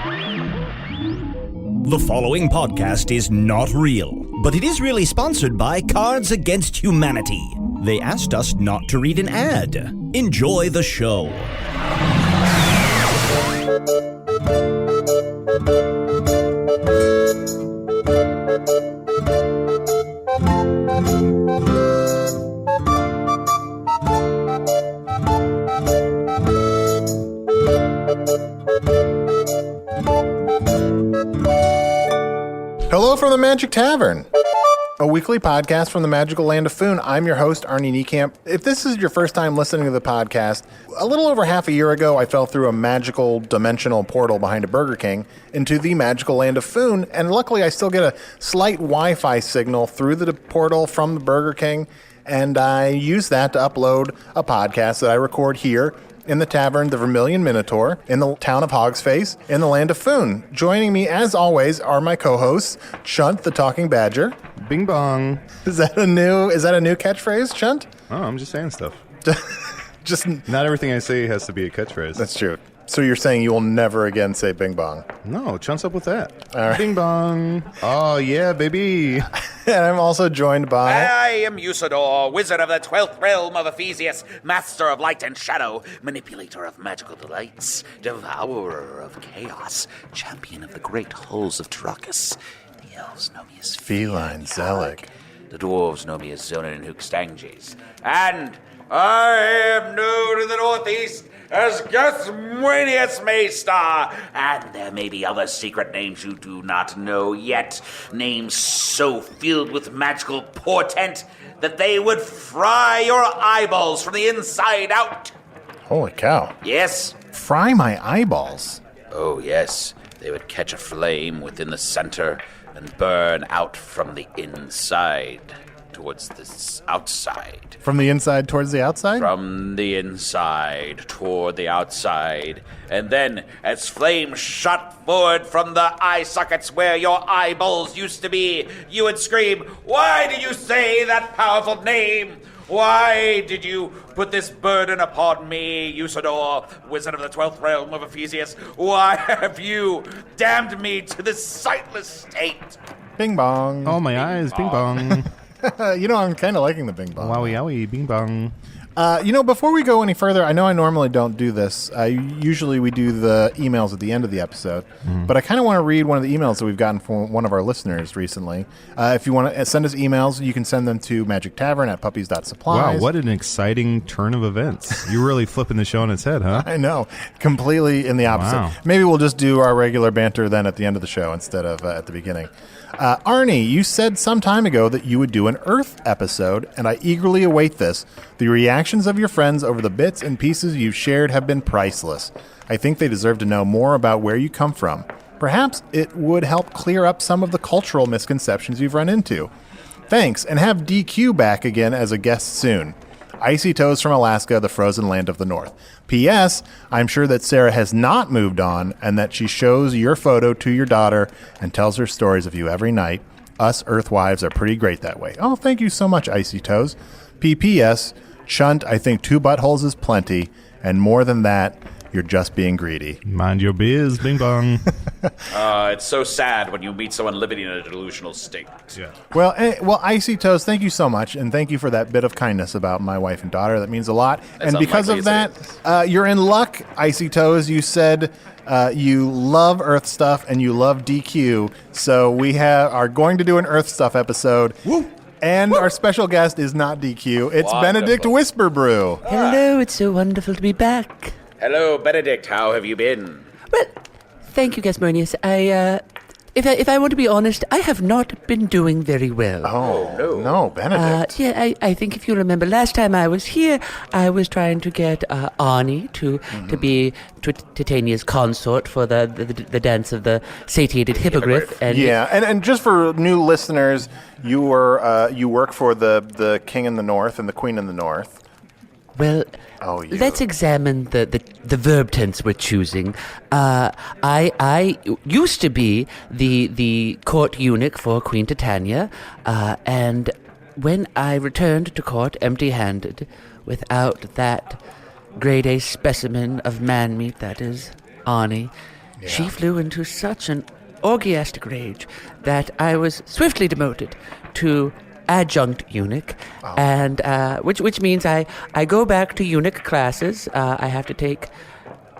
The following podcast is not real, but it is really sponsored by Cards Against Humanity. They asked us not to read an ad. Enjoy the show. Hello from the Magic Tavern, a weekly podcast from the magical land of Foon. I'm your host, Arnie Niekamp. If this is your first time listening to the podcast, a little over half a year ago, I fell through a magical dimensional portal behind a Burger King into the magical land of Foon, and luckily I still get a slight Wi-Fi signal through the portal from the Burger King, and I use that to upload a podcast that I record here in the tavern, the Vermilion Minotaur, in the town of Hogsface, in the land of Foon. Joining me, as always, are my co-hosts, Chunt, the Talking Badger. Bing bong. Is that a new catchphrase, Chunt? Oh, I'm just saying stuff. Just not everything I say has to be a catchphrase. That's true. So you're saying you will never again say bing bong? No, Chunt's up with that. All right. Bing bong. Oh, yeah, baby. And I'm also joined by... I am Usidore, wizard of the 12th realm of Ephesius, master of light and shadow, manipulator of magical delights, devourer of chaos, champion of the great halls of Tarakas. The elves know me as Feline Zealot. The dwarves know me as Zonin and Hookstanges. And I am known in the northeast as Gasmuenius Maystar, and there may be other secret names you do not know yet, names so filled with magical portent that they would fry your eyeballs from the inside out. Holy cow. Yes? Fry my eyeballs. Oh, yes. They would catch a flame within the center and burn out from the inside towards the outside. From the inside towards the outside? From the inside toward the outside. And then, as flames shot forward from the eye sockets where your eyeballs used to be, you would scream, "Why did you say that powerful name? Why did you put this burden upon me, Usidore, wizard of the 12th realm of Ephesius? Why have you damned me to this sightless state?" Bing bong. Oh, my eyes. Bing bong. I'm kind of liking the bing bong. Wowie, owie, bing bong. Before we go any further, I know I normally don't do this. Usually we do the emails at the end of the episode, but I kind of want to read one of the emails that we've gotten from one of our listeners recently. If you want to send us emails, you can send them to magictavern@puppies.supplies. Wow, what an exciting turn of events. You're really flipping the show on its head, huh? I know. Completely in the opposite. Wow. Maybe we'll just do our regular banter then at the end of the show instead of at the beginning. Arnie, you said some time ago that you would do an Earth episode, and I eagerly await this. The reactions of your friends over the bits and pieces you've shared have been priceless. I think they deserve to know more about where you come from. Perhaps it would help clear up some of the cultural misconceptions you've run into. Thanks, and have DQ back again as a guest soon. Icy Toes from Alaska, the frozen land of the north. P.S. I'm sure that Sarah has not moved on and that she shows your photo to your daughter and tells her stories of you every night. Us Earthwives are pretty great that way. Oh, thank you so much, Icy Toes. P.P.S. Chunt, I think 2 buttholes is plenty, and more than that, you're just being greedy. Mind your biz, bing bong. It's so sad when you meet someone living in a delusional state. Yeah. Well, Icy Toes, thank you so much, and thank you for that bit of kindness about my wife and daughter. That means a lot. That's and because of that, you're in luck, Icy Toes. You said you love Earth stuff and you love DQ, so we are going to do an Earth stuff episode. Woo! And our special guest is not DQ. It's Wonderful. Benedict Whisperbrew. Hello, it's so wonderful to be back. Hello, Benedict. How have you been? Well, thank you, Gasmonius. If I want to be honest, I have not been doing very well. Oh, no, Benedict. I think if you remember, last time I was here, I was trying to get Arnie to be Titania's consort for the dance of the satiated hippogriff. And and just for new listeners, you work for the king in the north and the queen in the north. Well, let's examine the verb tense we're choosing. I used to be the court eunuch for Queen Titania, and when I returned to court empty-handed, without that grade A specimen of man meat that is Arnie, she flew into such an orgiastic rage that I was swiftly demoted to adjunct eunuch, and which means I go back to eunuch classes. I have to take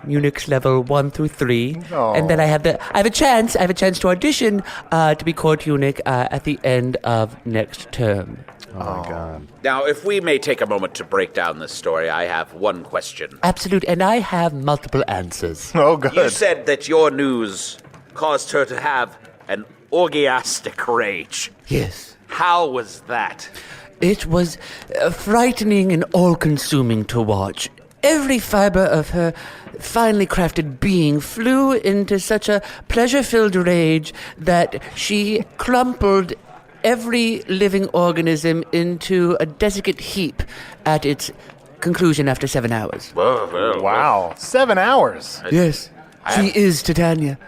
eunuchs level 1 through 3, and then I have a chance to audition to be court eunuch at the end of next term. Oh my God. Now, if we may take a moment to break down this story, I have one question. Absolute, and I have multiple answers. Oh, good. You said that your news caused her to have an orgiastic rage. Yes. How was that? It was frightening and all-consuming to watch. Every fiber of her finely crafted being flew into such a pleasure-filled rage that she crumpled every living organism into a desiccant heap at its conclusion after 7 hours. Wow. 7 hours. Yes, she is Titania.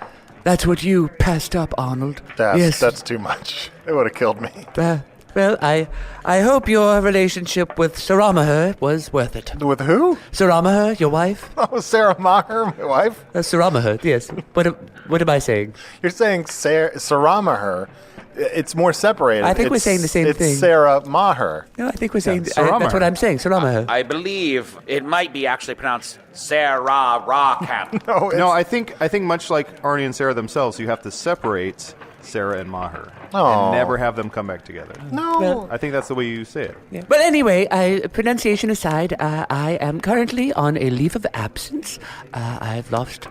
That's what you passed up, Arnold. That's too much. It would have killed me. Well, I hope your relationship with Saramaher was worth it. With who? Saramaher, your wife? Oh, Sarah Maher, my wife? Saramaher, yes. What am I saying? You're saying Saramaher. It's more separated. I think we're saying the same thing. It's Sarah Maher. No, I think we're saying... that's Saramaher. what I'm saying, Saramaher. I believe it might be actually pronounced Sarah Rawcamp. No, I think much like Arnie and Sarah themselves, you have to separate Sarah and Maher Oh. and never have them come back together. No. Well, I think that's the way you say it. yeah. But anyway, pronunciation aside, I am currently on a leave of absence. I've lost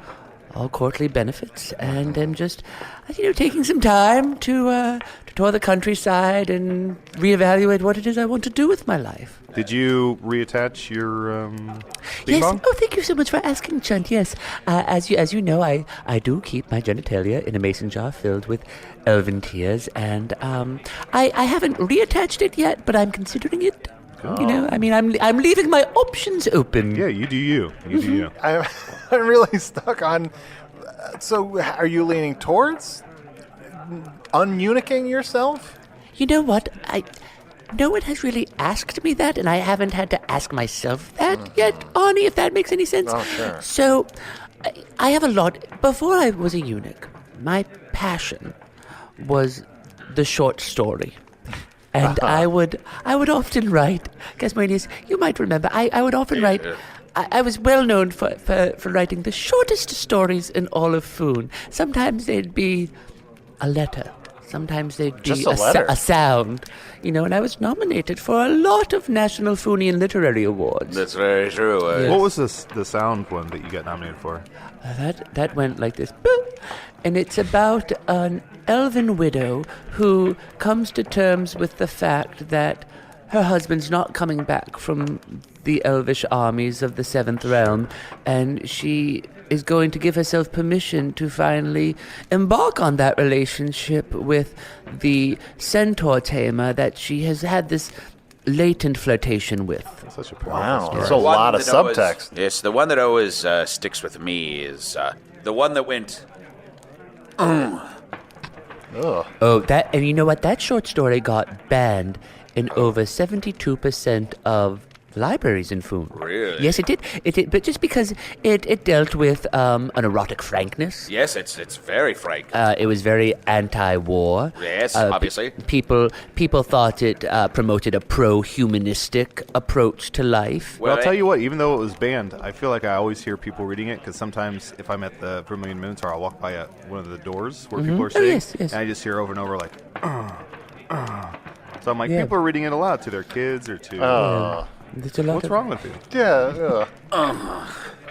all courtly benefits and am just, taking some time to tour the countryside and reevaluate what it is I want to do with my life. Did you reattach your bing Yes. bong? Oh, thank you so much for asking, Chunt. Yes. As you know, I do keep my genitalia in a mason jar filled with elven tears, and I haven't reattached it yet, but I'm considering it. I'm leaving my options open. Yeah, you do you. You do you. I'm really stuck on... So, are you leaning towards uneunuching yourself? You know what? No one has really asked me that, and I haven't had to ask myself that yet, Arnie, if that makes any sense. Oh, sure. So, I have a lot... Before I was a eunuch, my passion was the short story. And I would often write... Gasmanius, you might remember, I would often write... I was well known for writing the shortest stories in all of Foon. Sometimes they'd be a letter. Sometimes they'd be Just a letter? a sound. And I was nominated for a lot of National Foonian Literary Awards. That's very true. Yes. What was the sound one that you got nominated for? That went like this. Boop. And it's about an elven widow who comes to terms with the fact that her husband's not coming back from the elvish armies of the Seventh Realm, and she is going to give herself permission to finally embark on that relationship with the centaur tamer that she has had this latent flirtation with. That's such a powerful Wow, story. there's a lot of subtext. Yes, the one that always sticks with me is the one that went... Ugh. Oh, and you know what? That short story got banned in over 72% of libraries in Foon. Really? Yes, it did. It did, but just because it dealt with an erotic frankness. Yes, it's very frank. It was very anti-war. Yes, obviously. People thought it promoted a pro-humanistic approach to life. Well, I'll tell you what, even though it was banned, I feel like I always hear people reading it, because sometimes if I'm at the Vermilion Minotaur, I'll walk by one of the doors where people are sitting, yes. and I just hear over and over like, So I'm like, Yeah. people are reading it aloud to their kids or to... There's a lot What's of- wrong with you? Yeah.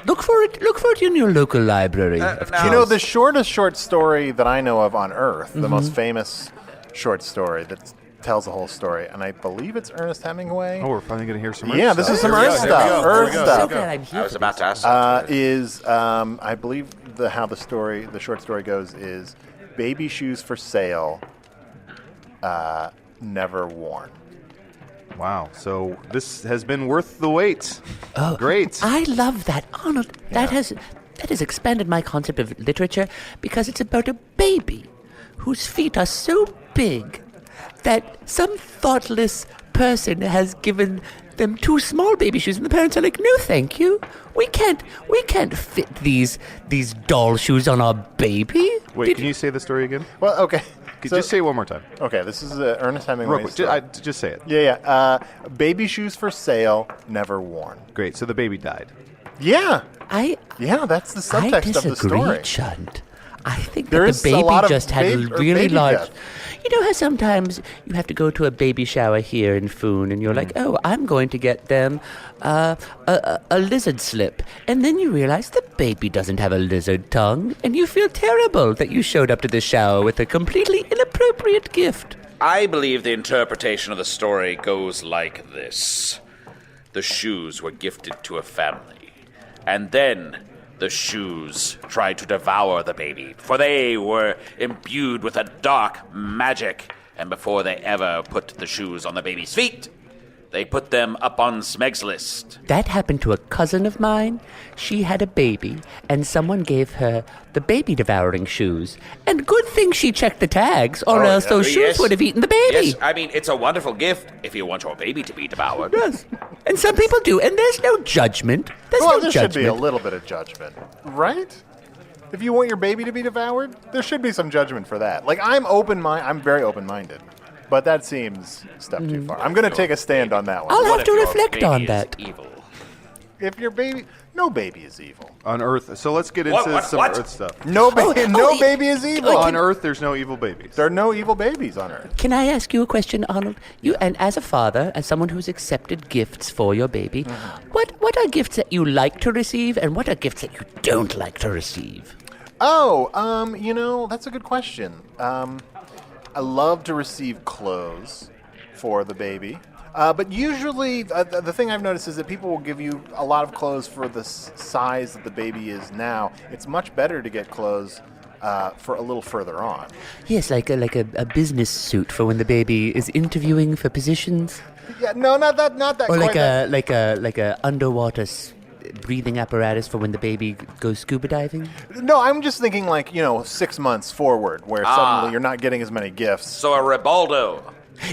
Look for it in your local library. of now- You know, the shortest short story that I know of on Earth, the most famous short story that tells the whole story, and I believe it's Ernest Hemingway. Oh, we're finally going to hear some Yeah, Earth this stuff. is some Here we Earth go, stuff. here we go, Earth here we go. stuff. So glad I'm here. I was for about to this. ask. Is I believe how the short story goes is baby shoes for sale, never worn. Wow, so this has been worth the wait. Oh, Great. I love that, Arnold. That has expanded my concept of literature because it's about a baby whose feet are so big that some thoughtless person has given them 2 small baby shoes, and the parents are like, no, thank you. We can't fit these doll shoes on our baby. Wait, can you say the story again? Well, okay. Just say it one more time. Okay, this is Ernest Hemingway's story. Just say it. Yeah. Baby shoes for sale, never worn. Great. So the baby died. Yeah. Yeah, that's the subtext of the story. I disagree, Chunt. I think There that is the a baby lot of just had baby- a or really baby large... death. You know how sometimes you have to go to a baby shower here in Foon, and you're like, oh, I'm going to get them a lizard slip. And then you realize the baby doesn't have a lizard tongue, and you feel terrible that you showed up to the shower with a completely inappropriate gift. I believe the interpretation of the story goes like this. The shoes were gifted to a family, and then the shoes tried to devour the baby, for they were imbued with a dark magic, and before they ever put the shoes on the baby's feet, they put them up on Smeg's list. That happened to a cousin of mine. She had a baby, and someone gave her the baby-devouring shoes. And good thing she checked the tags, or else those shoes Yes. would have eaten the baby. Yes, I mean, it's a wonderful gift if you want your baby to be devoured. Yes. And some people do, and there's no judgment. There should be a little bit of judgment, right? If you want your baby to be devoured, there should be some judgment for that. Like, I'm very open-minded, but that seems a step too far. I'm going to take a stand on that one. I'll What have if to your reflect baby on is that. Evil? If your baby, no baby is evil. On Earth. So let's get into some What? Earth stuff. No Oh, baby is evil. On Earth, there's no evil babies. There are no evil babies on Earth. Can I ask you a question, Arnold? And as a father, as someone who's accepted gifts for your baby, what are gifts that you like to receive, and what are gifts that you don't like to receive? That's a good question. I love to receive clothes for the baby. But usually, the thing I've noticed is that people will give you a lot of clothes for the size that the baby is now. It's much better to get clothes for a little further on. Yes, like a business suit for when the baby is interviewing for positions, Yeah, no, not that. or quite that. like a underwater breathing apparatus for when the baby goes scuba diving. No, I'm just thinking 6 months forward, where suddenly you're not getting as many gifts. So a Ribaldo.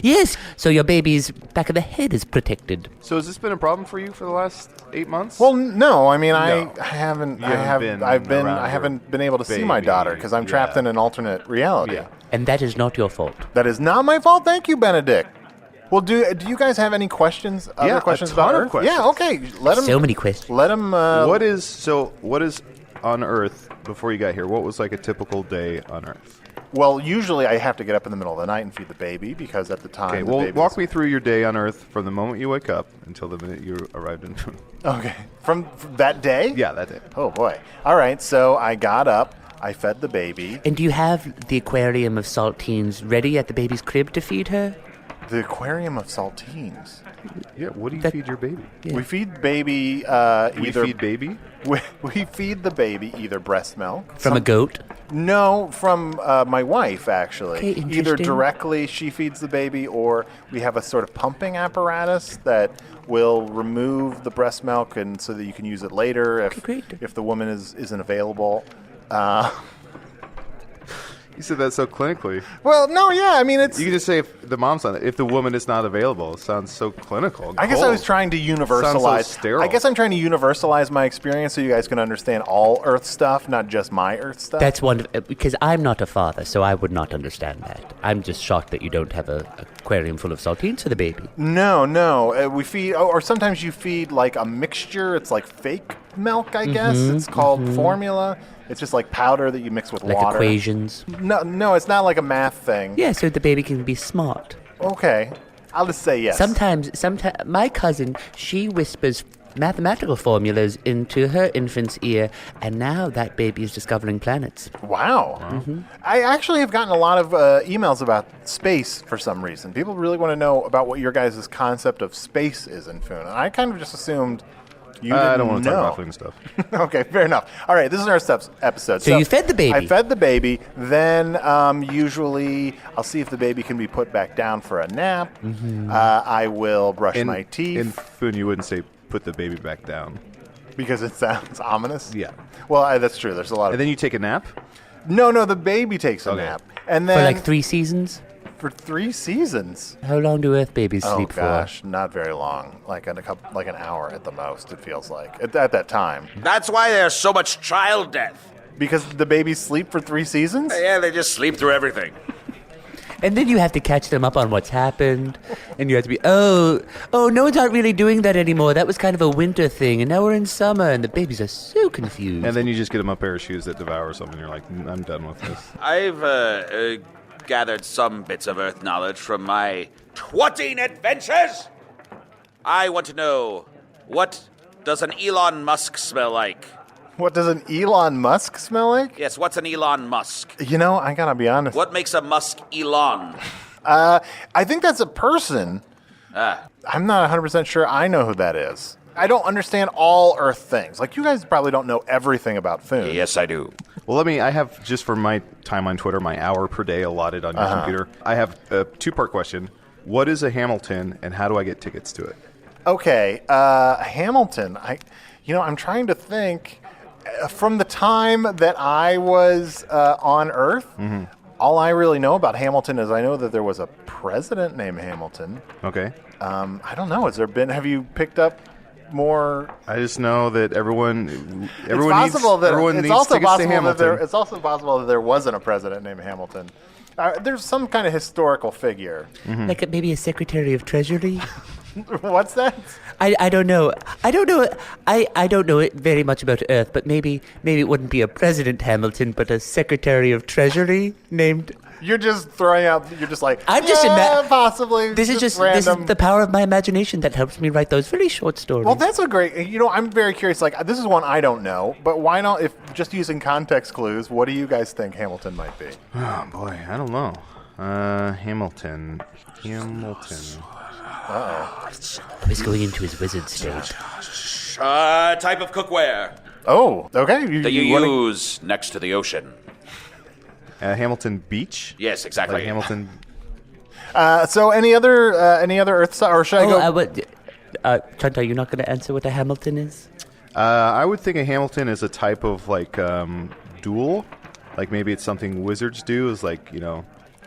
Yes, so your baby's back of the head is protected. So has this been a problem for you for the last 8 months? Well, no. I mean, No. I haven't. You I haven't have. been around I haven't your been able to see my baby. daughter because I'm trapped Yeah. in an alternate reality. Yeah. And that is not your fault. That is not my fault. Thank you, Benedict. Well, do you guys have any questions? Yeah, Other questions a ton about of Earth? questions. Yeah. Okay. Let them. So many questions. Let them. What is on Earth before you got here? What was like a typical day on Earth? Well, usually I have to get up in the middle of the night and feed the baby because at the time. Okay, the well, baby walk is- me through your day on Earth from the moment you wake up until the minute you arrived in. Okay. From that day. Yeah, that day. Oh boy. All right. So I got up. I fed the baby. And do you have the aquarium of saltines ready at the baby's crib to feed her? The aquarium of saltines. Yeah, what do you That- feed your baby? Yeah. We feed baby We either feed baby? we feed the baby either breast milk From a goat? No, from my wife actually. Okay, Either interesting. directly she feeds the baby, or we have a sort of pumping apparatus that will remove the breast milk, and so that you can use it later great. if the woman isn't available. You said that so clinically. Well, no, yeah, I mean it's. You can just say if the mom's not, if the woman is not available. It sounds so clinical. I guess I was trying to universalize. sterile. I guess I'm trying to universalize my experience so you guys can understand all Earth stuff, not just my Earth stuff. That's wonderful, because I'm not a father, so I would not understand that. I'm just shocked that you don't have an aquarium full of saltines for the baby. No. We feed, or sometimes you feed like a mixture. It's like fake milk, I guess. It's called formula. It's just like powder that you mix with Like water. equations. No, it's not like a math thing. Yeah, so the baby can be smart. Okay, I'll just say yes. Sometimes, my cousin, she whispers mathematical formulas into her infant's ear, and now that baby is discovering planets. Wow. I actually have gotten a lot of emails about space for some reason. People really want to know about what your guys' concept of space is in Foon. And I kind of just assumed you didn't I don't want to know. talk about food stuff. Okay, fair enough. All right, this is our episode. So you fed the baby. I fed the baby. Then usually I'll see if the baby can be put back down for a nap. I will brush my teeth. In food, you wouldn't say put the baby back down. Because it sounds ominous? Yeah. Well, that's true. There's a lot of... And then you take a nap? No, the baby takes a Okay. nap. And then... For like 3 seasons? For 3 seasons. How long do Earth babies sleep Oh gosh, not very long. Like an hour at the most. It feels like at that time. That's why there's so much child death. Because the babies sleep for 3 seasons. Yeah, they just sleep through everything. And then you have to catch them up on what's happened. And you have to be, no one's not really doing that anymore. That was kind of a winter thing. And now we're in summer. And the babies are so confused. And then you just get them a pair of shoes that devour something. You're like, I'm done with this. I've gathered some bits of Earth knowledge from my twatting adventures. I want to know, what does an Elon Musk smell like? What does an Elon Musk smell like? Yes, what's an Elon Musk? You know, I gotta be honest. What makes a Musk Elon? I think that's a person. I'm not 100% sure I know who that is. I don't understand all Earth things. Like, you guys probably don't know everything about food. Yes, I do. Well, I have, just for my time on Twitter, my hour per day allotted on your computer. I have a 2-part question. What is a Hamilton, and how do I get tickets to it? Okay, Hamilton. I'm trying to think. From the time that I was on Earth, all I really know about Hamilton is I know that there was a president named Hamilton. Okay. I don't know. Have you picked up more? I just know that everyone needs tickets to Hamilton. It's also possible that there wasn't a president named Hamilton. There's some kind of historical figure. Like maybe a Secretary of Treasury? What's that? I don't know. I don't know. I don't know it very much about Earth, but maybe it wouldn't be a President Hamilton, but a Secretary of Treasury named. You're just throwing out. You're just like. I'm just possibly. This is random. This is the power of my imagination that helps me write those very short stories. Well, that's a great. I'm very curious. Like, this is one I don't know, but why not? If just using context clues, what do you guys think Hamilton might be? Oh boy, I don't know. Hamilton. Uh-oh. He's going into his wizard state. Type of cookware. Oh, okay. That you use next to the ocean. Hamilton Beach? Yes, exactly. Like Hamilton. So any other Earth or should I go? Chunt, are you not going to answer what a Hamilton is? I would think a Hamilton is a type of duel. Like maybe it's something wizards do. Is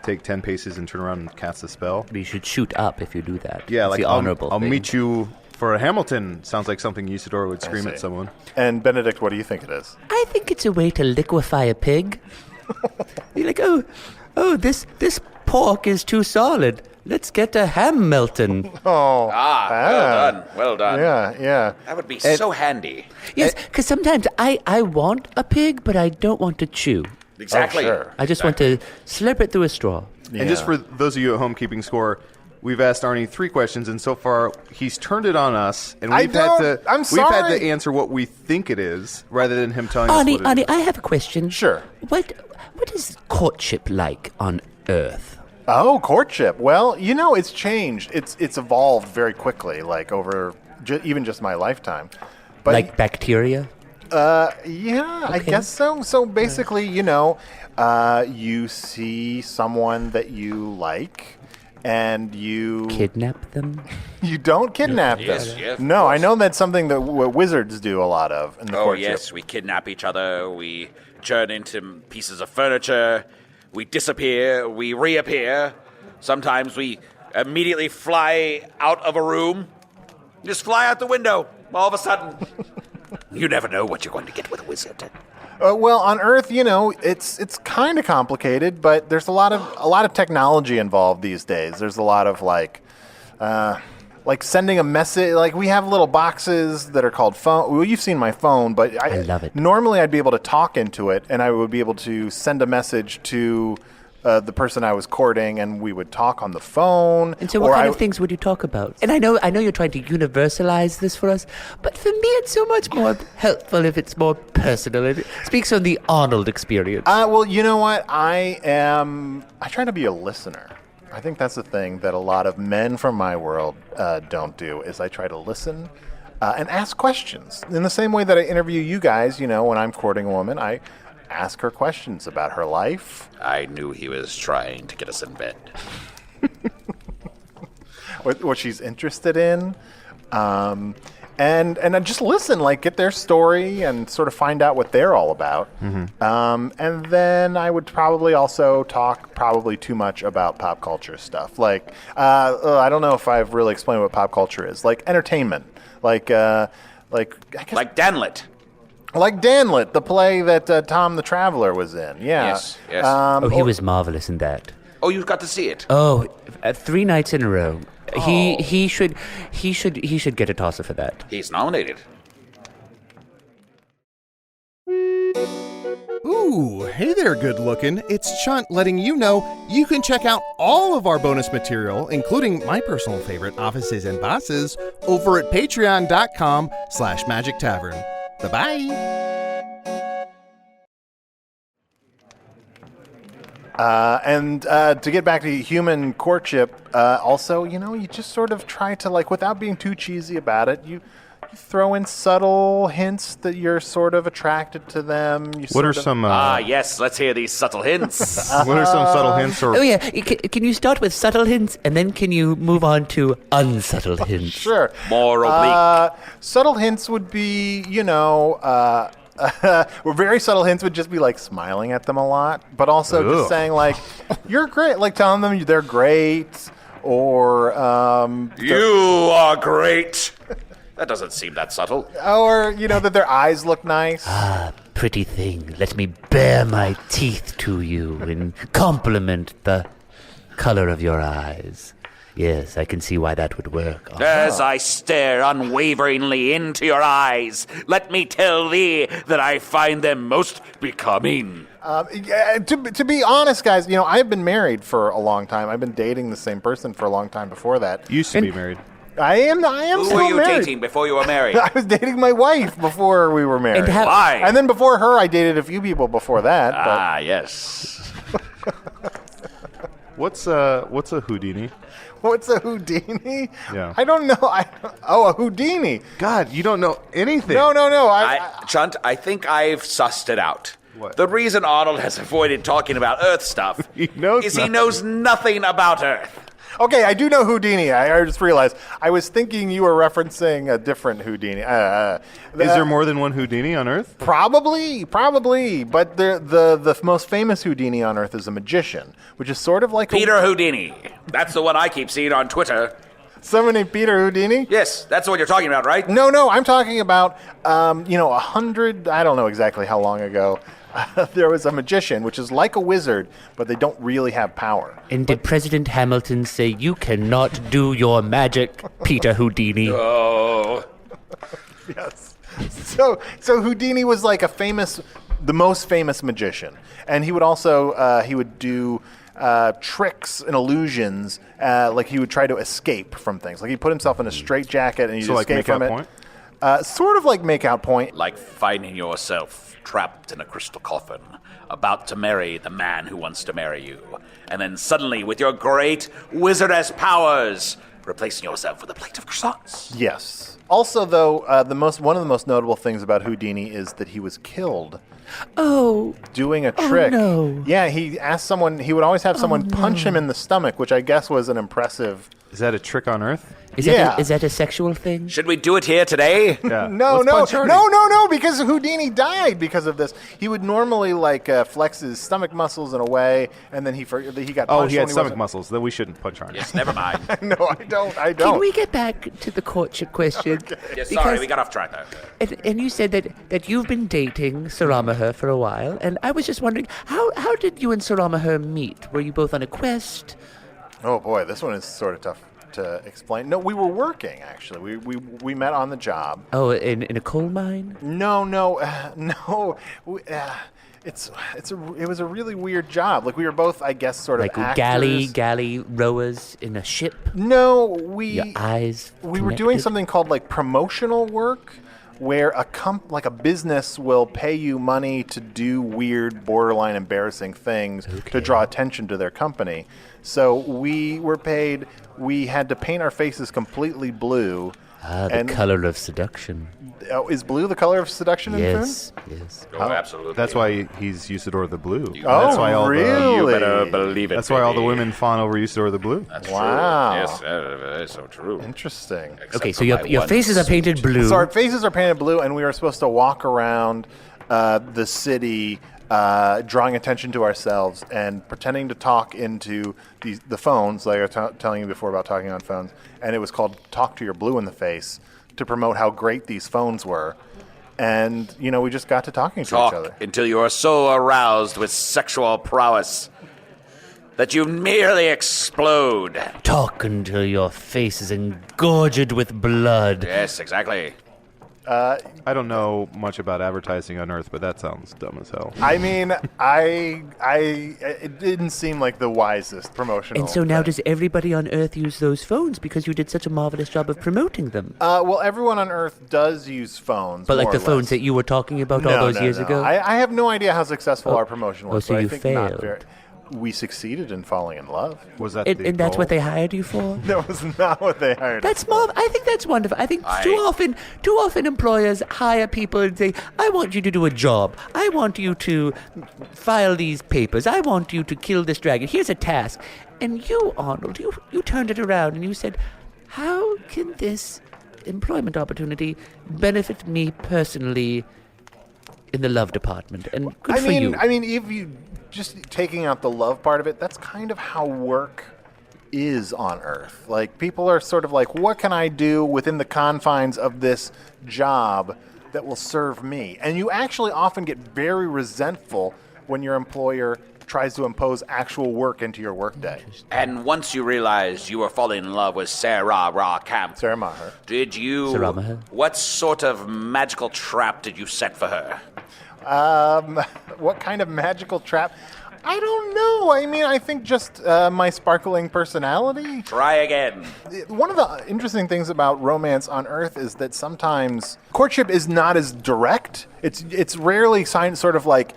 take 10 paces and turn around and cast a spell. You should shoot up if you do that. Yeah, it's the honorable I'll thing. meet you for a Hamilton. Sounds like something Usidore would scream at someone. And Benedict, what do you think it is? I think it's a way to liquefy a pig. You're like, this pork is too solid. Let's get a Hamilton. Oh. Well done. Yeah. That would be so handy. Yes, because sometimes I want a pig, but I don't want to chew. Exactly. Oh, sure. I just want to slurp it through a straw. Yeah. And just for those of you at home keeping score, we've asked Arnie 3 questions, and so far he's turned it on us, and we've had to answer what we think it is, rather than him telling us what it is. Arnie, I have a question. Sure. What is courtship like on Earth? Oh, courtship. Well, it's changed. It's evolved very quickly, like over even just my lifetime. But Like bacteria? Yeah, I guess so. So basically, you see someone that you like, and you Kidnap them? You don't kidnap them. Yes, no, I know that's something that wizards do a lot of in the courtship. Yes, we kidnap each other, we turn into pieces of furniture, we disappear, we reappear. Sometimes we immediately fly out of a room, just fly out the window, all of a sudden. You never know what you're going to get with a wizard. Well, on Earth, it's kind of complicated, but there's a lot of technology involved these days. There's a lot of like sending a message. Like, we have little boxes that are called phone. Well, you've seen my phone, but I love it. Normally, I'd be able to talk into it, and I would be able to send a message to the person I was courting, and we would talk on the phone. And so what kind of things would you talk about? And I know you're trying to universalize this for us, but for me it's so much more helpful if it's more personal. It speaks on the Arnold experience. Well, you know what? I try to be a listener. I think that's the thing that a lot of men from my world don't do, is I try to listen and ask questions. In the same way that I interview you guys, when I'm courting a woman, I ask her questions about her life. I knew he was trying to get us in bed. What she's interested in. and just listen, like get their story and sort of find out what they're all about. And then I would probably also talk too much about pop culture stuff. Like I don't know if I've really explained what pop culture is. Like entertainment, like I guess, Like Danlet. like Danlet, the play that Tom the Traveler was in. Yeah. Yes. He was marvelous in that. Oh, you've got to see it. Oh, 3 nights in a row. He should get a tosser for that. He's nominated. Ooh, hey there, good looking. It's Chunt letting you know you can check out all of our bonus material, including my personal favorite, Offices and Bosses, over at patreon.com/Magic Tavern. Bye-bye. And to get back to human courtship, also, you just sort of try to, like, without being too cheesy about it, you throw in subtle hints that you're sort of attracted to them. What are some... yes, let's hear these subtle hints. What are some subtle hints? Or... Oh, yeah. Can you start with subtle hints, and then can you move on to unsubtle hints? Sure. More oblique. Subtle hints would be, very subtle hints would just be like smiling at them a lot, but also just saying like, "You're great," like telling them they're great, or You are great. That doesn't seem that subtle. or that their eyes look nice. Pretty thing, let me bare my teeth to you and compliment the color of your eyes. Yes, I can see why that would work. As I stare unwaveringly into your eyes, let me tell thee that I find them most becoming. To be honest, guys, I've been married for a long time. I've been dating the same person for a long time before that. Used to be married. I am Who still were you married. dating before you were married? I was dating my wife before we were married. Why? And then before her, I dated a few people before that. Ah, yes. What's a Houdini? What's a Houdini? Yeah. I don't know. A Houdini. God, you don't know anything. No. Chunt, I think I've sussed it out. What? The reason Arnold has avoided talking about Earth stuff He knows is nothing. he knows nothing about Earth. Okay, I do know Houdini. I just realized. I was thinking you were referencing a different Houdini. Is there more than one Houdini on Earth? Probably. But the most famous Houdini on Earth is a magician, which is sort of like Peter Houdini. That's the one I keep seeing on Twitter. someone named Peter Houdini. Yes, that's the one you're talking about, right? No, I'm talking about 100. I don't know exactly how long ago. There was a magician, which is like a wizard, but they don't really have power. And did President Hamilton say, "You cannot do your magic, Peter Houdini"? Oh. Yes. So Houdini was like the most famous magician, and he would also he would do tricks and illusions. Like he would try to escape from things. Like he'd put himself in a straitjacket and he'd escape from it. Point? Sort of like make out point. Like finding yourself trapped in a crystal coffin, about to marry the man who wants to marry you, and then suddenly, with your great wizardess powers, replacing yourself with a plate of croissants. Yes. Also, though, one of the most notable things about Houdini is that he was killed. Oh. Doing a trick. No. Yeah, he would always have someone punch him in the stomach, which I guess was an impressive... Is that a trick on Earth? Is that a sexual thing? Should we do it here today? Yeah. No, Let's punch Arnie. no, because Houdini died because of this. He would normally flex his stomach muscles in a way, and then he got Oh, punched he had when stomach wasn't- muscles. Then we shouldn't punch Arnie. Yes, never mind. No, I don't. Can we get back to the courtship question? Yes, sorry, we got off track there. And you said that you've been dating Saramaher for a while, and I was just wondering, how did you and Saramaher meet? Were you both on a quest? Oh boy, this one is sort of tough to explain. No, we were working actually. We met on the job. Oh, in a coal mine? No. It was a really weird job. Like we were both, I guess, sort of Like actors. galley rowers in a ship? No, Your eyes we were doing connected? something called like promotional work, where a business will pay you money to do weird, borderline embarrassing things to draw attention to their company. So we were paid. We had to paint our faces completely blue The color of seduction. Is blue the color of seduction in Yes. Oh, absolutely. That's why he's Usidore the Blue. Oh, that's why really? You better believe it. That's why all the women fawn over Usidore the Blue. That's Wow. true. Yes, that's so true. Interesting. Okay, so your faces are painted blue. So our faces are painted blue, and we were supposed to walk around the city, drawing attention to ourselves and pretending to talk into the phones, like I was telling you before about talking on phones. And it was called Talk to Your Blue in the Face to promote how great these phones were. And, we just got to talking to each other. Talk until you are so aroused with sexual prowess that you merely explode. Talk until your face is engorged with blood. Yes, exactly. I don't know much about advertising on Earth, but that sounds dumb as hell. I mean, it didn't seem like the wisest promotional. And so now thing. does everybody on Earth use those phones because you did such a marvelous job of promoting them? Well, everyone on Earth does use phones. But like more the or phones less. that you were talking about all those years ago? I have no idea how successful our promotion was. so but you I think not failed. very. We succeeded in falling in love. Was that And that's what they hired you for? That was not what they hired. That's us for. I think that's wonderful. I think too often employers hire people and say, I want you to do a job. I want you to file these papers. I want you to kill this dragon. Here's a task. And you, Arnold, you turned it around and you said, how can this employment opportunity benefit me personally in the love department? And good for you. I mean, if you just taking out the love part of it, that's kind of how work is on Earth. Like, people are sort of like, what can I do within the confines of this job that will serve me? And you actually often get very resentful when your employer tries to impose actual work into your workday. And once you realized you were falling in love with Sarah Camp, Sarah Maher. did you... Sarah Maher. What sort of magical trap did you set for her? What kind of magical trap? I don't know. I mean, I think just my sparkling personality. Try again. One of the interesting things about romance on Earth is that sometimes courtship is not as direct. It's rarely sort of like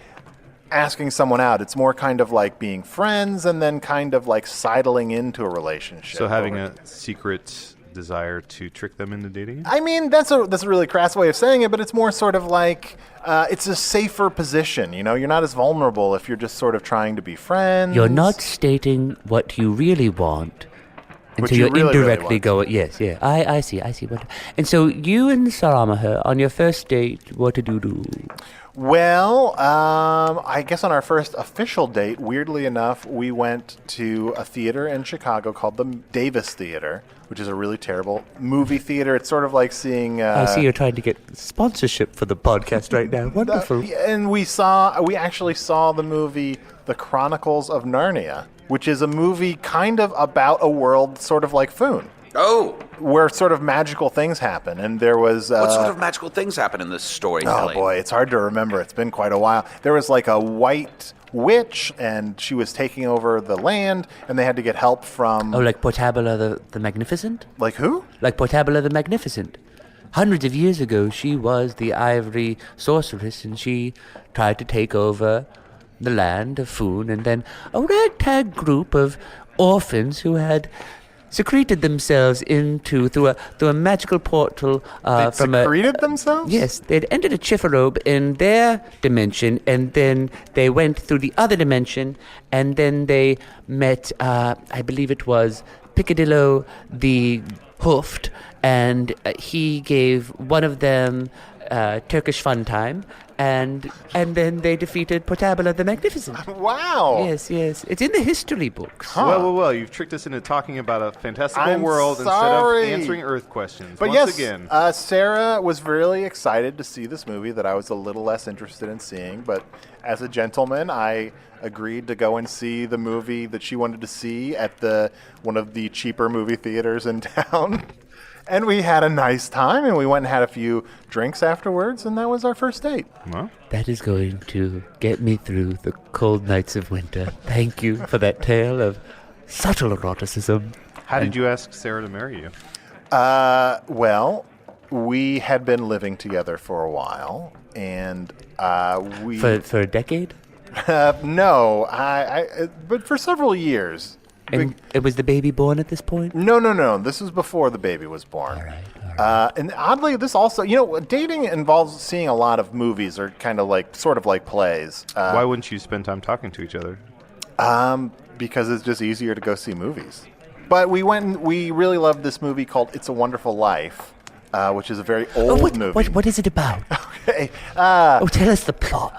asking someone out. It's more kind of like being friends and then kind of like sidling into a relationship. So having a secret desire to trick them into dating you? I mean, that's a really crass way of saying it, but it's more sort of like it's a safer position. You're not as vulnerable if you're just sort of trying to be friends. You're not stating what you really want. And What so you you're really, indirectly really going, yes, yeah. I see. And so you and Sarah Maher, on your first date, what did you do? Well, I guess on our first official date, weirdly enough, we went to a theater in Chicago called the Davis Theater, which is a really terrible movie theater. It's sort of like seeing... I see you're trying to get sponsorship for the podcast right now. Wonderful. And we actually saw the movie The Chronicles of Narnia, which is a movie kind of about a world sort of like Foon. Oh! Where sort of magical things happen, and there was... What sort of magical things happen in this story, Oh, boy, it's hard to remember. It's been quite a while. There was like a white witch, and she was taking over the land, and they had to get help from... Oh, like Portabella the Magnificent? Like who? Like Portabella the Magnificent. Hundreds of years ago, she was the ivory sorceress, and she tried to take over the land of Foon, and then a ragtag group of orphans who had secreted themselves through a magical portal secreted themselves? Yes, they'd entered a chifferobe in their dimension, and then they went through the other dimension, and then they met, I believe it was Picadillo the Hoofed, and he gave one of them Turkish fun time, and then they defeated Portabella the Magnificent. Wow. Yes. It's in the history books. Huh. Well, you've tricked us into talking about a fantastical I'm world sorry. instead of answering Earth questions. But Once again. Sarah was really excited to see this movie that I was a little less interested in seeing, but as a gentleman, I agreed to go and see the movie that she wanted to see at one of the cheaper movie theaters in town. And we had a nice time, and we went and had a few drinks afterwards, and that was our first date. Well, That is going to get me through the cold nights of winter. Thank you for that tale of subtle eroticism. how did you ask Sarah to marry you? Well, we had been living together for a while, and we... For a decade? No, but for several years. And was the baby born at this point? No. This was before the baby was born. All right. And oddly, this also, dating involves seeing a lot of movies or sort of like plays. Why wouldn't you spend time talking to each other? Because it's just easier to go see movies. But we really loved this movie called It's a Wonderful Life, which is a very old movie. What is it about? Okay. Tell us the plot.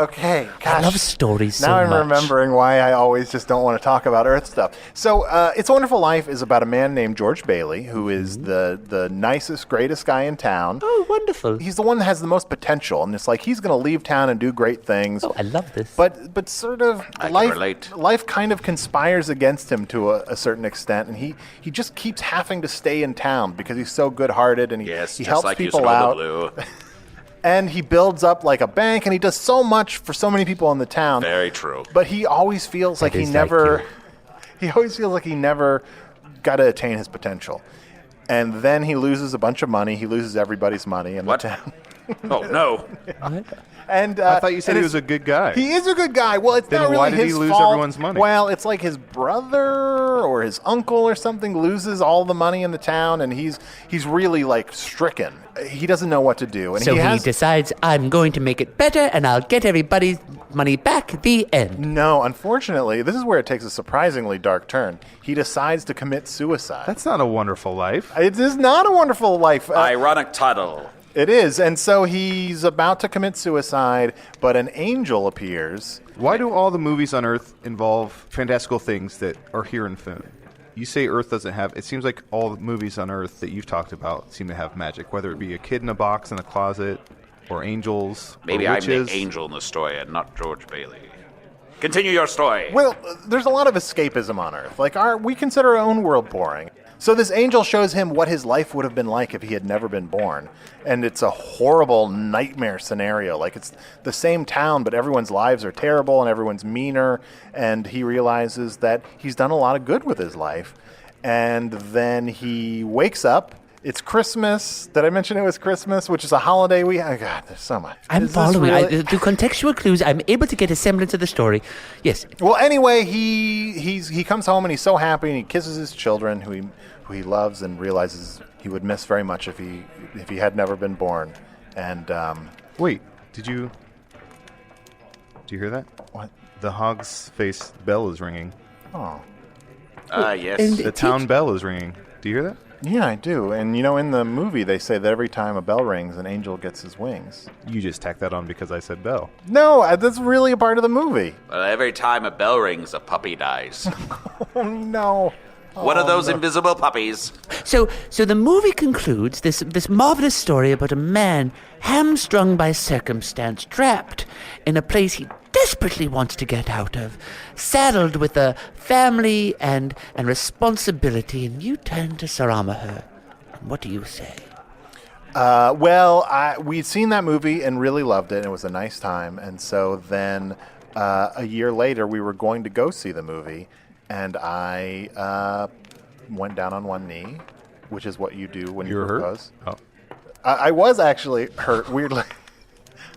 Okay. Gosh. I love stories so now I'm much. remembering why I always just don't want to talk about Earth stuff. So, It's a Wonderful Life is about a man named George Bailey, who is the nicest, greatest guy in town. Oh, wonderful. He's the one that has the most potential, and it's like he's going to leave town and do great things. Oh, I love this. But sort of I can relate. life kind of conspires against him to a certain extent, and he just keeps having to stay in town because he's so good-hearted, and he helps like people out. Blue. And he builds up like a bank, and he does so much for so many people in the town. Very true. But he always feels like he never got to attain his potential. And then he loses a bunch of money. He loses everybody's money in the town. Oh, no. And I thought you said he was a good guy. He is a good guy. Well, it's then not really why did his he lose fault. everyone's money? Well, it's like his brother or his uncle or something loses all the money in the town, and he's really like stricken. He doesn't know what to do, and so he decides, I'm going to make it better, and I'll get everybody's money back. The end. No, unfortunately, this is where it takes a surprisingly dark turn. He decides to commit suicide. That's not a wonderful life. It is not a wonderful life. Ironic title. It is, and so he's about to commit suicide, but an angel appears. Why do all the movies on Earth involve fantastical things that are here in film? You say Earth doesn't have... It seems like all the movies on Earth that you've talked about seem to have magic, whether it be a kid in a box in a closet, or angels, Maybe or I'm witches. the angel in the story and not George Bailey. Continue your story. Well, there's a lot of escapism on Earth. Like, we consider our own world boring. So this angel shows him what his life would have been like if he had never been born. And it's a horrible nightmare scenario. Like, it's the same town, but everyone's lives are terrible and everyone's meaner. And he realizes that he's done a lot of good with his life. And then he wakes up. It's Christmas. Did I mention it was Christmas, which is a holiday we have? God, there's so much. I'm following. Through contextual clues, I'm able to get a semblance of the story. Yes. Well, anyway, he comes home and he's so happy, and he kisses his children, who he loves, and realizes he would miss very much if he had never been born. And wait, do you hear that? What? The hog's face bell is ringing. Oh. Yes. The town bell is ringing. Do you hear that? Yeah, I do. And, in the movie, they say that every time a bell rings, an angel gets his wings. You just tacked that on because I said bell. No, that's really a part of the movie. Well, every time a bell rings, a puppy dies. Oh, no. One of those invisible puppies. So the movie concludes this marvelous story about a man hamstrung by circumstance, trapped in a place he desperately wants to get out of, saddled with a family and responsibility, and you turn to Saramaher. What do you say? We'd seen that movie and really loved it, and it was a nice time. And so then a year later, we were going to go see the movie, and I went down on one knee, which is what you do when you propose. Oh. I was actually hurt, weirdly.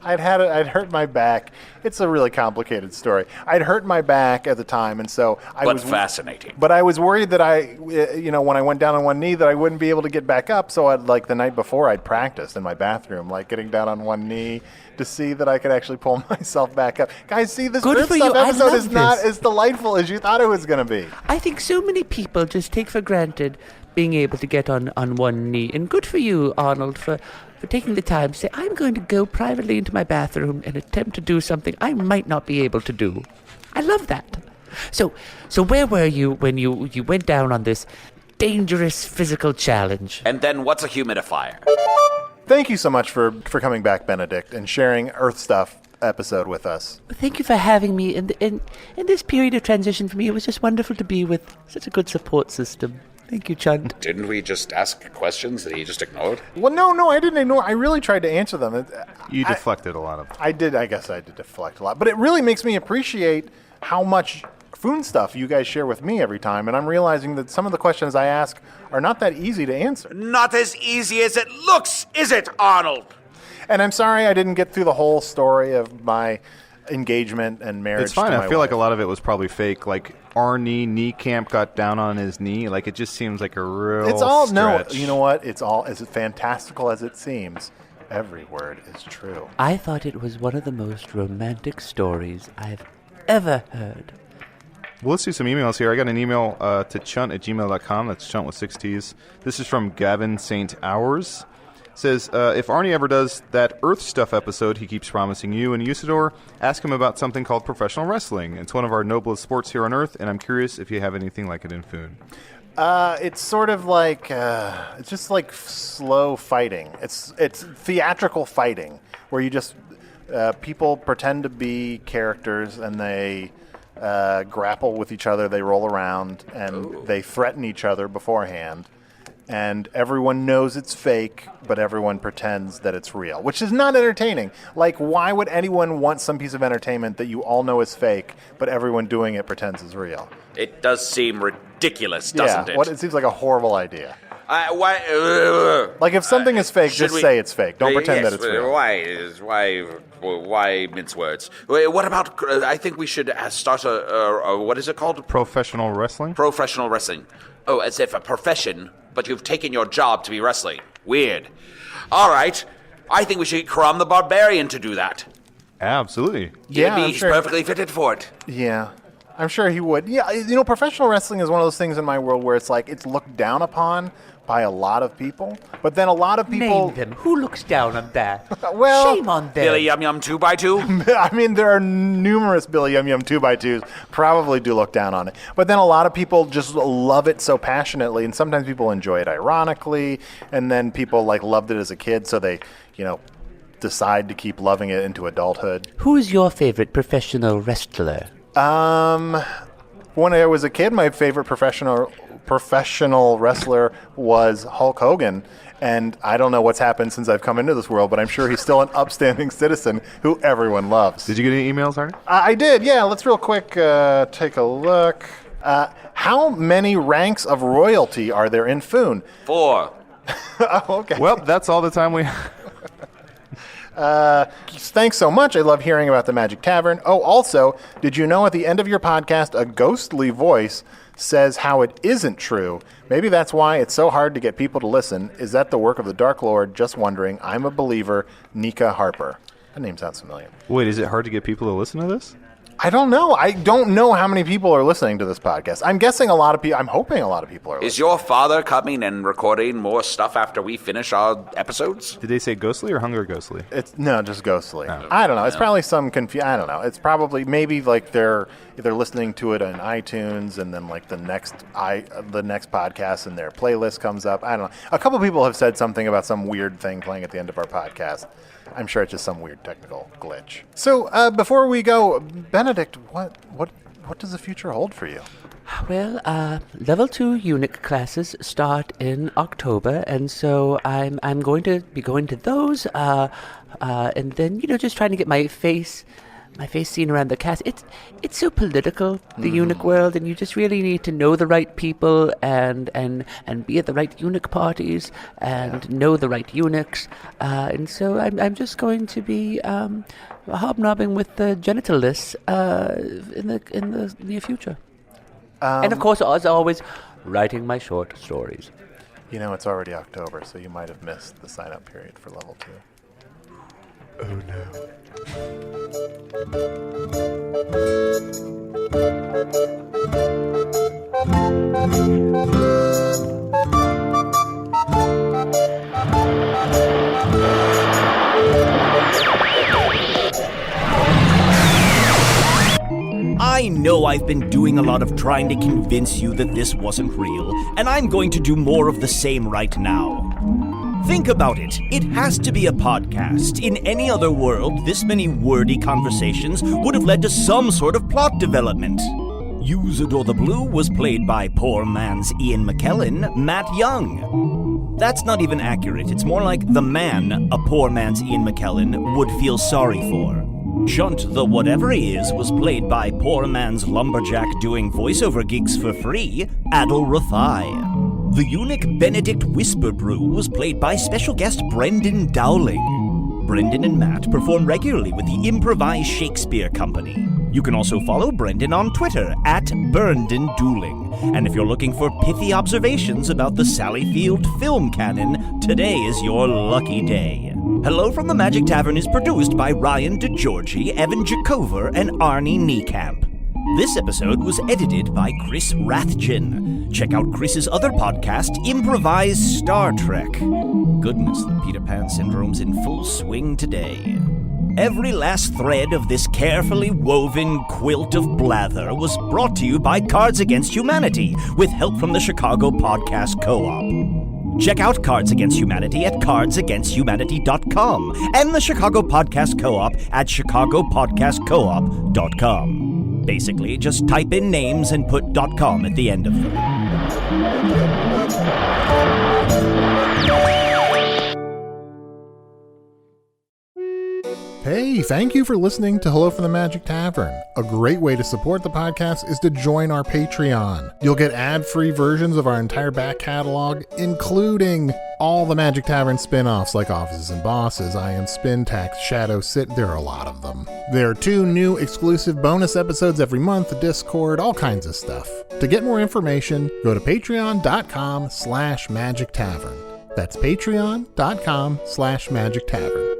I'd hurt my back. It's a really complicated story. I'd hurt my back at the time, and so fascinating. But I was worried that when I went down on one knee, that I wouldn't be able to get back up. So the night before, I'd practiced in my bathroom, getting down on one knee to see that I could actually pull myself back up. Guys, see, this Good Earth for Stuff you. episode I is love not this. as delightful as you thought it was going to be. I think so many people just take for granted being able to get on one knee. And good for you, Arnold, for taking the time to say, I'm going to go privately into my bathroom and attempt to do something I might not be able to do. I love that. So where were you when you went down on this dangerous physical challenge? And then what's a humidifier? Thank you so much for coming back, Benedict, and sharing Earth Stuff episode with us. Thank you for having me. In this period of transition for me, it was just wonderful to be with such a good support system. Thank you, Chunt. Didn't we just ask questions that he just ignored? Well, no, I didn't ignore. I really tried to answer them. You deflected a lot of them. I did. I guess I did deflect a lot. But it really makes me appreciate how much food stuff you guys share with me every time. And I'm realizing that some of the questions I ask are not that easy to answer. Not as easy as it looks, is it, Arnold? And I'm sorry I didn't get through the whole story of my engagement and marriage. It's fine. to I my feel like wife. a lot of it was probably fake. Like Arnie Niekamp got down on his knee. Like it just seems like a real. It's all stretch. no. You know what? It's all as fantastical as it seems. Every word is true. I thought it was one of the most romantic stories I've ever heard. Well, let's do some emails here. I got an email to chunt@gmail.com. That's Chunt with 6 T's. This is from Gavin St. Hours. Says, if Arnie ever does that Earth Stuff episode he keeps promising you and Usidore, ask him about something called professional wrestling. It's one of our noblest sports here on Earth, and I'm curious if you have anything like it in Foon. It's sort of like it's just like slow fighting. It's theatrical fighting where you just people pretend to be characters and they grapple with each other. They roll around and they threaten each other beforehand. And everyone knows it's fake, but everyone pretends that it's real, which is not entertaining. Like, why would anyone want some piece of entertainment that you all know is fake, but everyone doing it pretends is real? It does seem ridiculous, doesn't it? It seems like a horrible idea. Why? Like, if something is fake, just say it's fake. Don't pretend that it's real. Why mince words? What about? I think we should start a what is it called? Professional wrestling? Professional wrestling. Oh, as if a profession, but you've taken your job to be wrestling. Weird. All right. I think we should get Karam the Barbarian to do that. Absolutely. He's perfectly fitted for it. Yeah. I'm sure he would. Yeah, you know, professional wrestling is one of those things in my world where it's like it's looked down upon by a lot of people, but then a lot of people... Name them. Who looks down on that? Well, shame on them. Billy Yum Yum 2x2? I mean, there are numerous Billy Yum Yum 2x2s probably do look down on it. But then a lot of people just love it so passionately, and sometimes people enjoy it ironically, and then people like loved it as a kid, so they, decide to keep loving it into adulthood. Who's your favorite professional wrestler? When I was a kid, my favorite professional wrestler was Hulk Hogan. And I don't know what's happened since I've come into this world, but I'm sure he's still an upstanding citizen who everyone loves. Did you get any emails, Arnie? I did, yeah. Let's real quick take a look. How many ranks of royalty are there in Foon? 4. Oh, okay. Well, that's all the time we have. Thanks so much. I love hearing about the Magic Tavern. Oh, also, did you know at the end of your podcast, a ghostly voice says how it isn't true? Maybe that's why it's so hard to get people to listen. Is that the work of the Dark Lord? Just wondering. I'm a believer. Nika Harper. That name sounds familiar. Wait, is it hard to get people to listen to this? I don't know. I don't know how many people are listening to this podcast. I'm guessing a lot of people. I'm hoping a lot of people are listening. Is your father coming and recording more stuff after we finish our episodes? Did they say ghostly or hunger ghostly? No, just ghostly. Oh. I don't know. It's probably some I don't know. It's probably maybe like they're listening to it on iTunes, and then like the next podcast and their playlist comes up. I don't know. A couple people have said something about some weird thing playing at the end of our podcast. I'm sure it's just some weird technical glitch. So before we go, Benedict, what does the future hold for you? Well, level 2 eunuch classes start in October, and so I'm going to be going to those, and then just trying to get my face seen around the cast. It's so political, the eunuch world, and you just really need to know the right people and be at the right eunuch parties and know the right eunuchs. And so I'm just going to be hobnobbing with the genitalists in the near future. And of course, as always, writing my short stories. It's already October, so you might have missed the sign-up period for level 2. Oh no. I know I've been doing a lot of trying to convince you that this wasn't real, and I'm going to do more of the same right now. Think about it. It has to be a podcast. In any other world, this many wordy conversations would have led to some sort of plot development. Usidore the Blue was played by poor man's Ian McKellen, Matt Young. That's not even accurate. It's more like the man a poor man's Ian McKellen would feel sorry for. Chunt the whatever he is was played by poor man's lumberjack doing voiceover gigs for free, Adal Rifai. The eunuch Benedict Whisperbrew was played by special guest Brendan Dowling. Brendan and Matt perform regularly with the Improvised Shakespeare Company. You can also follow Brendan on Twitter at Dowling. And if you're looking for pithy observations about the Sally Field film canon, today is your lucky day. Hello from the Magic Tavern is produced by Ryan DiGiorgi, Evan Jacover, and Arnie Niekamp. This episode was edited by Chris Rathjen. Check out Chris's other podcast, Improvised Star Trek. Goodness, the Peter Pan syndrome's in full swing today. Every last thread of this carefully woven quilt of blather was brought to you by Cards Against Humanity, with help from the Chicago Podcast Co-op. Check out Cards Against Humanity at cardsagainsthumanity.com and the Chicago Podcast Co-op at chicagopodcastcoop.com. Basically, just type in names and put .com at the end of them. Hey, thank you for listening to Hello from the Magic Tavern. A great way to support the podcast is to join our Patreon. You'll get ad-free versions of our entire back catalog, including all the Magic Tavern spin-offs like Offices and Bosses, I Am Spin Tax, Shadow Sit. There are a lot of them. There are 2 new exclusive bonus episodes every month, Discord, all kinds of stuff. To get more information, go to patreon.com/Magic Tavern. That's patreon.com/Magic Tavern.